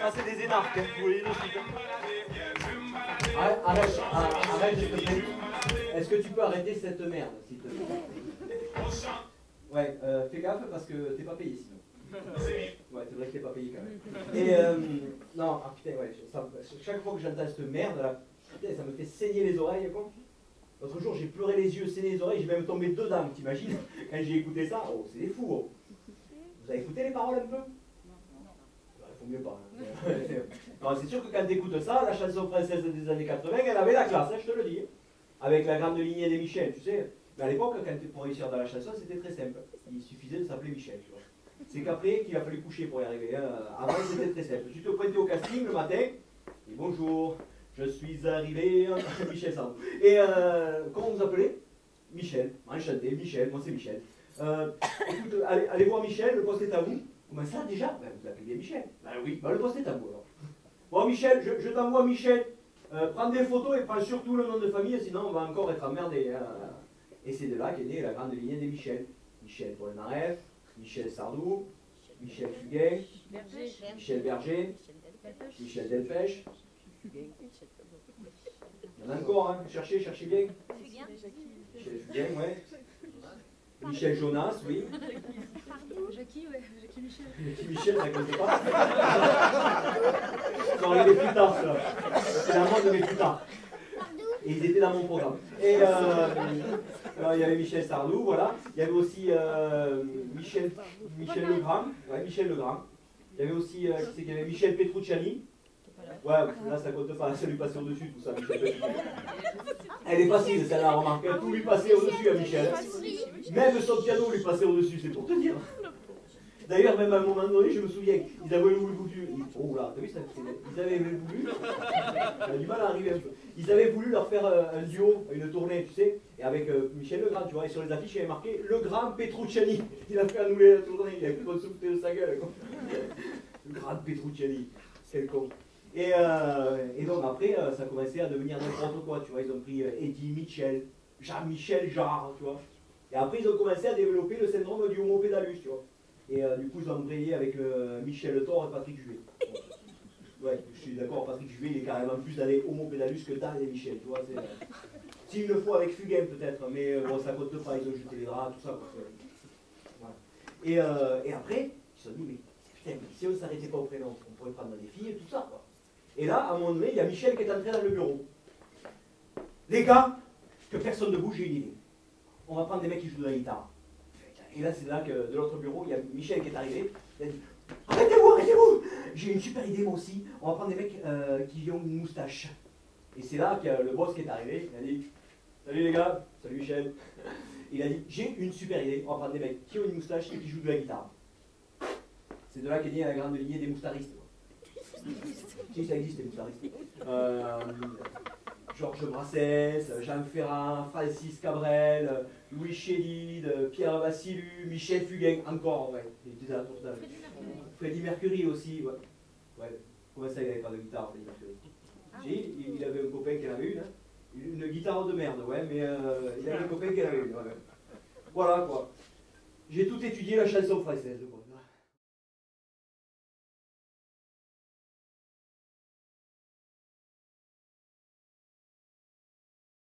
Ça, c'est des énarques, hein, vous voyez le site. Arrête, s'il te plaît. Est-ce que tu peux arrêter cette merde, s'il te plaît? Ouais, fais gaffe parce que t'es pas payé sinon. Ouais, c'est vrai que t'es pas payé quand même. Et non, ah putain, ouais, chaque fois que j'entends cette merde là, putain, ça me fait saigner les oreilles, quoi. L'autre jour, j'ai pleuré les yeux, saigné les oreilles, j'ai même tombé dedans, t'imagines? Quand j'ai écouté ça, oh, c'est des fous, oh. Vous avez écouté les paroles un peu? Il faut mieux pas. Hein. C'est sûr que quand tu écoutes ça, la chanson française des années 80, elle avait la classe, hein, je te le dis. Avec la grande lignée des Michel, tu sais. Mais à l'époque, pour réussir dans la chanson, c'était très simple. Il suffisait de s'appeler Michel, tu vois. C'est qu'après qu'il a fallu coucher pour y arriver. Hein. Avant, c'était très simple. Tu te pointais au casting le matin, et bonjour, je suis arrivé, Michel Sardou. Et comment vous appelez? Michel. Enchanté, Michel, moi c'est Michel. Écoute, allez voir Michel, le poste est à vous. Comment ça déjà? Ben, vous appelez bien Michel. Ben oui, ben, le poste est à vous alors. Bon Michel, je t'envoie Michel. Prends des photos et prends surtout le nom de famille, sinon on va encore être emmerdé. Hein. Et c'est de là qu'est née la grande lignée des Michel. Michel Polnareff, Michel Sardou, Michel Fugain, Michel Berger, Michel Delpech. Il y en a encore, hein. Cherchez bien. Michel Fugain, ouais. Michel Jonas, oui. Jackie, ouais, Jackie Michel. Jackie Michel, ça compte pas. Ils sont arrivés plus tard, ça. C'est la mode, mais plus tard. Et ils étaient dans mon programme. Et alors, il y avait Michel Sardou, voilà. Il y avait aussi Michel Legrand. Ouais, Michel Legrand. Il y avait aussi, qui c'est qu'il y avait Michel Petrucciani. Ouais, là ça compte pas, ça lui passait au-dessus tout ça, Michel Petrucciani. Elle est facile, celle-là, remarque. Tout lui passait au-dessus à Michel. Même son piano lui passait au-dessus, c'est pour te dire. D'ailleurs, même à un moment donné, je me souviens, ils avaient voulu. Oh là, t'as vu ça? Ils avaient voulu. On a du mal à arriver un peu. Ils avaient voulu leur faire un duo, une tournée, tu sais, et avec Michel Legrand, tu vois, et sur les affiches, il y avait marqué Legrand Petrucciani. Il a fait annouer la tournée, il a plus de souffler de sa gueule. Quoi. Legrand Petrucciani, quel con. Et donc après, ça commençait à devenir n'importe quoi, tu vois. Ils ont pris Eddie Mitchell, Jean-Michel Jarre, tu vois. Et après, ils ont commencé à développer le syndrome du homo pédalus, tu vois. Et du coup, ils ont embrayé avec Michel Thor et Patrick Juvet. Ouais, je suis d'accord, Patrick Juvet, il est carrément plus dans les homo pédalus que Dan et Michel, tu vois. S'il le faut avec Fugain peut-être, mais bon, ça compte pas, ils ont jeté les draps, tout ça. Quoi. Voilà. Et après, ils se sont dit, mais putain, si on ne s'arrêtait pas au prénom, on pourrait prendre des filles et tout ça, quoi. Et là, à un moment donné, il y a Michel qui est entré dans le bureau. Les gars, que personne ne bouge, j'ai une idée. On va prendre des mecs qui jouent de la guitare. Et là, c'est là que de l'autre bureau, il y a Michel qui est arrivé. Il a dit, arrêtez-vous, j'ai une super idée moi aussi. On va prendre des mecs qui ont une moustache. Et c'est là qu'il y a le boss qui est arrivé. Il a dit, salut les gars, salut Michel. Il a dit, j'ai une super idée. On va prendre des mecs qui ont une moustache et qui jouent de la guitare. C'est de là qu'est née la grande lignée des moustaristes. Si, ça existe, les moustaristes. Georges Brassens, Jean Ferrand, Francis Cabrel, Louis Chédid, Pierre Vassilou, Michel Fugain, encore, ouais. Il était à la tour d'âge. Freddie Mercury aussi, ouais. Ouais. Comment ça, il n'avait pas de guitare, Freddie Mercury? Si, il avait un copain qui en avait une. Hein. Une guitare de merde, ouais, mais il avait un copain qui en avait une. Ouais. Voilà, quoi. J'ai tout étudié la chanson française, quoi.